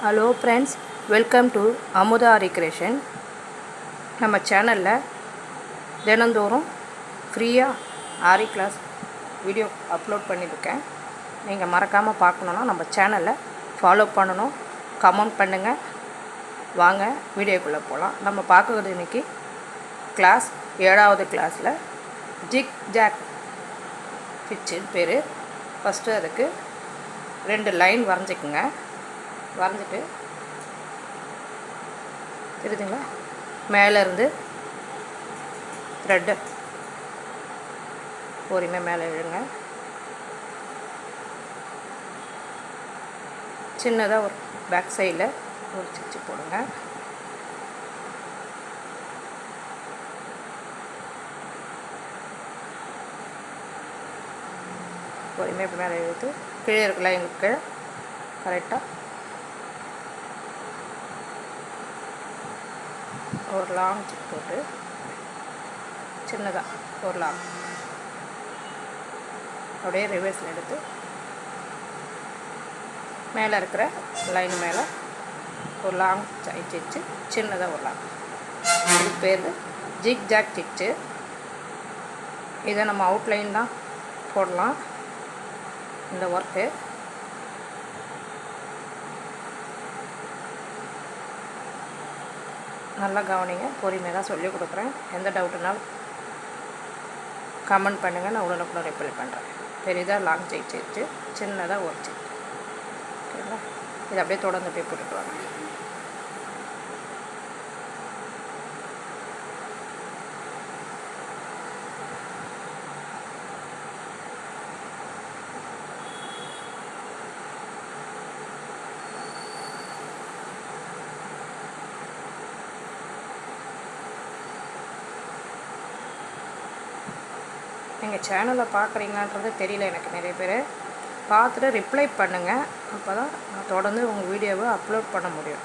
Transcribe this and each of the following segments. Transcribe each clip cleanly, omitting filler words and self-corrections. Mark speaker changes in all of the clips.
Speaker 1: Hello friends, welcome to Amudha recreation. நம்ம சேனலில் தினந்தோறும் ஃப்ரீயாக ஆரி கிளாஸ் வீடியோ அப்லோட் பண்ணியிருக்கேன். நீங்கள் மறக்காமல் பார்க்கணுன்னா நம்ம சேனலை ஃபாலோ பண்ணணும், கமெண்ட் பண்ணுங்கள். வாங்க வீடியோக்குள்ளே போகலாம். நம்ம பார்க்குறது இன்றைக்கி கிளாஸ் 7வது கிளாஸில் ஜிக் ஜாக் பிச்சுன்னு பேர். ஃபஸ்ட்டு அதுக்கு 2 லைன் வரைஞ்சிக்குங்க. வரைஞ்சிட்டு தெரியுதுங்களா, மேலேருந்து த்ரெட்டை பொறுமையாக மேலே இழுங்க. சின்னதாக ஒரு பேக் சைடில் ஒரு ஸ்டிச்சு போடுங்க. பொறுமையாக இப்போ மேலே இழுத்து கீழே இருக்குல்ல, எங்களுக்கு கரெக்டாக ஒரு லாங் ஸ்டிச் போட்டு சின்னதாக ஒரு லாங் அப்படியே ரிவர்ஸில் எடுத்து மேலே இருக்கிற லைன் மேலே ஒரு லாங் ஸ்டிச்சு, சின்னதாக ஒரு லாங். இது பேர் ஜிக் ஜாக் ஸ்டிச்சு. இதை நம்ம அவுட்லைன் தான் போடலாம் இந்த ஒர்க்கு. நல்லா கவனிங்க, பொறுமையாக தான் சொல்லிக் கொடுக்குறேன். எந்த டவுட்டுனாலும் கமெண்ட் பண்ணுங்கள், நான் உடனுக்குடன் ரிப்ளை பண்ணுறேன். பெரிதாக லாங் ஸ்டிச்சு, சின்னதாக ஒரு ஸ்டிச். ஓகேங்களா, இது அப்படியே தொடர்ந்து போய் போட்டுட்டு வாங்க. நீங்கள் சேனலை பார்க்குறீங்கன்றது தெரியல எனக்கு. நிறைய பேர் பார்த்துட்டு ரிப்ளை பண்ணுங்கள், அப்போ தான் நான் தொடர்ந்து உங்கள் வீடியோவை அப்லோட் பண்ண முடியும்.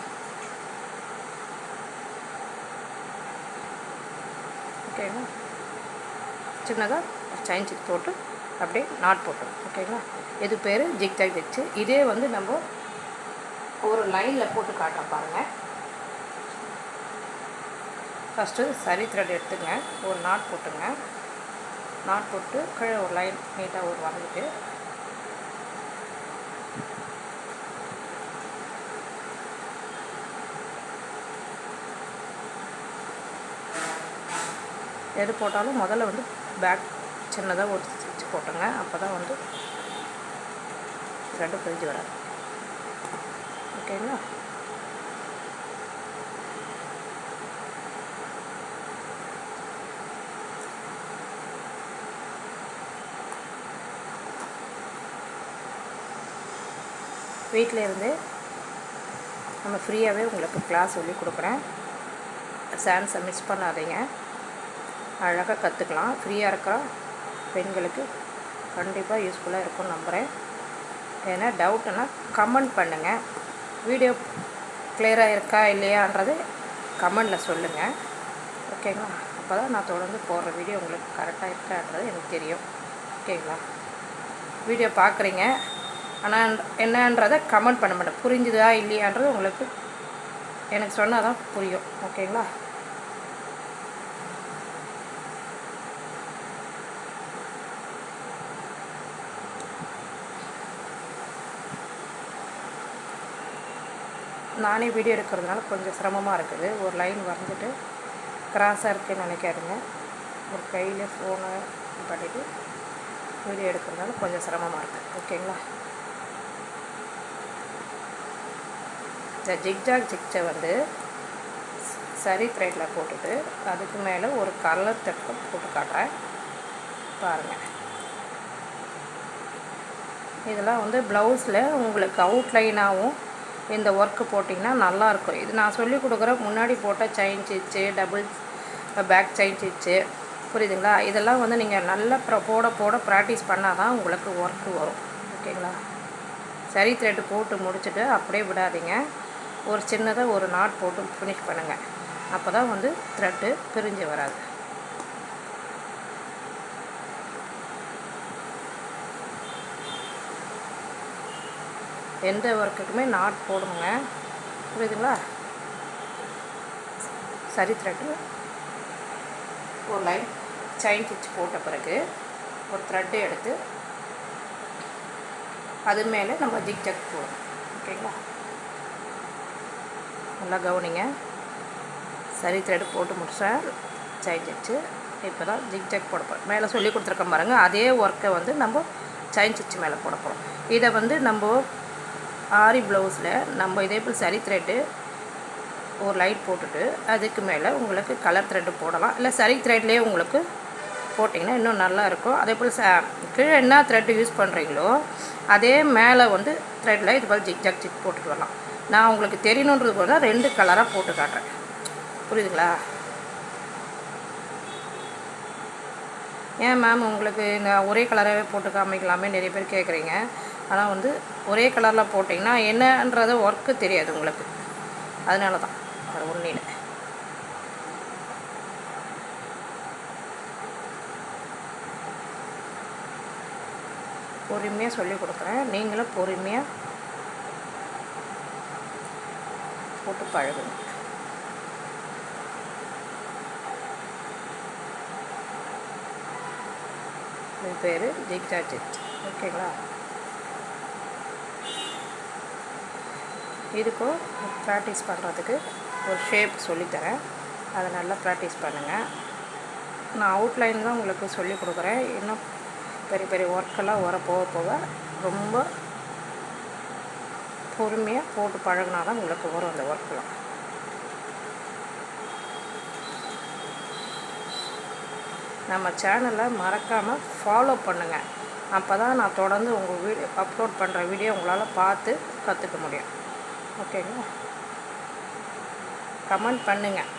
Speaker 1: ஓகேங்களா, சின்னதாக செயின் ஸ்டிச் போட்டு அப்படியே நாட் போட்டோம். ஓகேங்களா, இது பேர் ஜிக் ஜாக் ஸ்டிச்சு. இதே வந்து நம்ம ஒரு லைனில் போட்டு காட்ட பாருங்கள். ஃபஸ்ட்டு சரி த்ரெட் எடுத்துங்க, ஒரு நாட் போட்டுங்க. நாட் போட்டு கீழே ஒரு லைன் நீட்டாக ஒரு வரைஞ்சிட்டு எது போட்டாலும் முதல்ல வந்து பேக் சின்னதாக ஒரு ஸ்டிச் போட்டுங்க. அப்போ தான் வந்து த்ரெட்டு பிரிஞ்சு வராது. ஓகேங்களா, வீட்டில் இருந்து நம்ம ஃப்ரீயாகவே உங்களுக்கு கிளாஸ் சொல்லி கொடுக்குறேன். சான்ஸை மிஸ் பண்ணாதீங்க, அழகாக கற்றுக்கலாம். ஃப்ரீயாக இருக்கிற பெண்களுக்கு கண்டிப்பாக யூஸ்ஃபுல்லாக இருக்கும்னு நம்புகிறேன். ஏன்னா டவுட்டுன்னா கமெண்ட் பண்ணுங்கள். வீடியோ கிளியராக இருக்கா இல்லையான்றது கமெண்டில் சொல்லுங்கள். ஓகேங்களா, அப்போ தான் நான் தொடர்ந்து போடுற வீடியோ உங்களுக்கு கரெக்டாக இருக்கான்றது எனக்கு தெரியும். ஓகேங்களா, வீடியோ பார்க்குறீங்க ஆனால் என்னன்றதை கமெண்ட் பண்ண மாட்டேன். புரிஞ்சுதா இல்லையான்றது உங்களுக்கு எனக்கு சொன்னால் தான் புரியும். ஓகேங்களா, நானே வீடியோ எடுக்கிறதுனால கொஞ்சம் சிரமமாக இருக்குது. ஒரு லைன் வரைஞ்சிட்டு கிராஸாக இருக்குதுன்னு நினைக்காதுங்க. ஒரு கையில் ஃபோனை பண்ணிவிட்டு வீடியோ எடுக்கிறதுனால கொஞ்சம் சிரமமாக இருக்குது. ஓகேங்களா, இந்த ஜிக் ஜாக் ஸ்டிச்சை வந்து சரி த்ரெட்டில் போட்டுட்டு அதுக்கு மேலே ஒரு கலர் த்ரெட் போட்டு காட்டுறேன் பாருங்கள். இதெல்லாம் வந்து ப்ளவுஸில் உங்களுக்கு அவுட்லைனாகவும் இந்த ஒர்க்கு போட்டிங்கன்னா நல்லாயிருக்கும். இது நான் சொல்லிக் கொடுக்குற முன்னாடி போட்ட chain stitch, double back chain stitch, புரியுதுங்களா? இதெல்லாம் வந்து நீங்கள் நல்லா போட போட ப்ராக்டிஸ் பண்ணால் தான் உங்களுக்கு ஒர்க்கு வரும். ஓகேங்களா, சரி த்ரெட்டு போட்டு முடிச்சுட்டு அப்படியே விடாதீங்க. ஒரு சின்னதாக ஒரு நாட் போட்டு ஃபினிஷ் பண்ணுங்கள். அப்போ தான் வந்து த்ரெட்டு பிரிஞ்சு வராது. எந்த ஒர்க்குக்குமே நாட் போடணுங்க, புரியுதுங்களா? சரி த்ரெட்டு ஒரு லைன் செயின் ஸ்டிச் போட்ட பிறகு ஒரு த்ரெட்டு எடுத்து அது மேலே நம்ம ஜிக்ஜாக் போடணும். ஓகேங்களா? நல்லா கவனிங்க. சரி த்ரெட்டு போட்டு முடிச்சேன், செயின் ஸ்டிச்சு. இப்போ தான் ஜிக்ஜாக் போட போகிறோம். மேலே சொல்லி கொடுத்துருக்க பாருங்க, அதே ஒர்க்கை வந்து நம்ம செயின் ஸ்டிச் மேலே போட போகிறோம். இதை வந்து நம்ம ஆரி ப்ளவுஸில் நம்ம இதே போல் சரி த்ரெட்டு ஒரு லைட் போட்டுட்டு அதுக்கு மேலே உங்களுக்கு கலர் த்ரெட்டு போடலாம், இல்லை சரி த்ரெட்லேயே உங்களுக்கு போட்டிங்கன்னா இன்னும் நல்லாயிருக்கும். அதே போல் கீழே என்ன த்ரெட்டு யூஸ் பண்ணுறீங்களோ அதே மேலே வந்து த்ரெட்டில் இது போல் ஜிக்ஜாக் ஸ்டிச் போட்டுட்டு வரலாம். நான் உங்களுக்கு தெரியணுன்றது போல 2 கலராக போட்டு காட்டுறேன், புரியுதுங்களா? ஏன் மேம் உங்களுக்கு நான் ஒரே கலராகவே போட்டு காமிக்கலாமே நிறைய பேர் கேட்குறீங்க. ஆனால் வந்து ஒரே கலரில் போட்டிங்கன்னா என்னன்றதை ஒர்க்கு தெரியாது உங்களுக்கு, அதனால தான் வேறு ஒன்றும் இல்லை. பொறுமையாக சொல்லி கொடுக்குறேன், நீங்களும் பொறுமையாக போட்டு பழகுங்க. இது பேர் ஜிக்ஜாக் ஸ்டிச். ஓகேங்களா? இதுக்கும் ப்ராக்டிஸ் பண்ணுறதுக்கு ஒரு ஷேப் சொல்லித்தரேன், அதை நல்லா ப்ராக்டிஸ் பண்ணுங்கள். நான் அவுட்லைன் தான் உங்களுக்கு சொல்லி கொடுக்குறேன். இன்னும் பெரிய பெரிய ஒர்க்கெல்லாம் வர போக போக ரொம்ப பொறுமையாக போட்டு பழகினா தான் உங்களுக்கு வரும் அந்த ஒர்க்கெலாம். நம்ம சேனலை மறக்காமல் ஃபாலோ பண்ணுங்கள், அப்போ தான் நான் தொடர்ந்து உங்கள் வீடியோ அப்லோட் பண்ணுற வீடியோ உங்களால் பார்த்து கற்றுக்க முடியும். ஓகேங்களா? கமெண்ட் பண்ணுங்கள்,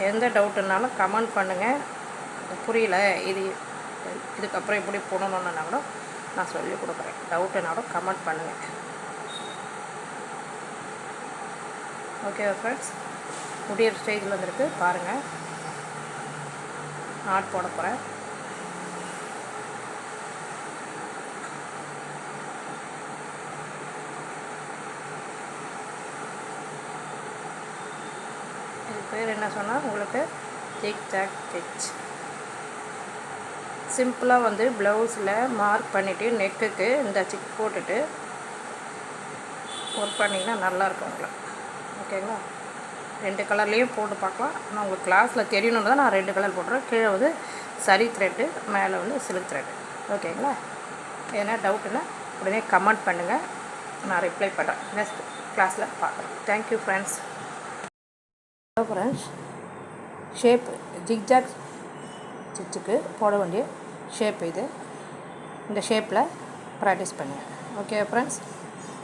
Speaker 1: எந்த டவுட்டுனாலும் கமெண்ட் பண்ணுங்கள். புரியல இதுக்கப்புறம் எப்படி போடணுன்னா கூட நான் சொல்லி கொடுக்குறேன். டவுட்டுனாலும் கமெண்ட் பண்ணுங்கள். ஓகே ஃப்ரெண்ட்ஸ், முடியிற ஸ்டேஜில் வந்துருக்கு பாருங்கள். நாட் போட போகிறேன். இது பேர் என்ன சொன்னால் உங்களுக்கு ஜிக்ஜாக் ஸ்டிச். சிம்பிளாக வந்து ப்ளவுஸில் மார்க் பண்ணிவிட்டு நெக்குக்கு இந்த சிக் போட்டுட்டு ஒர்க் பண்ணிங்கன்னா நல்லாயிருக்கும் உங்களுக்கு. ஓகேங்களா? 2 கலர்லேயும் போட்டு பார்க்கலாம். ஆனால் உங்களுக்கு கிளாஸில் தெரியணுன்னு தான் நான் 2 கலர் போட்டுறேன். கீழே வந்து சரி த்ரெட்டு, மேலே வந்து சில்க் த்ரெட்டு. ஓகேங்களா? எதனா டவுட்டுன்னா உடனே கமெண்ட் பண்ணுங்கள், நான் ரிப்ளை பண்ணுறேன். நெக்ஸ்ட் கிளாஸில் பார்க்குறேன். Thank you friends. Hello friends, shape zigzag ஸ்டிச்சுக்கு போட வேண்டிய ஷேப் இது. இந்த ஷேப்பில் ப்ராக்டிஸ் பண்ணுங்கள். Okay friends.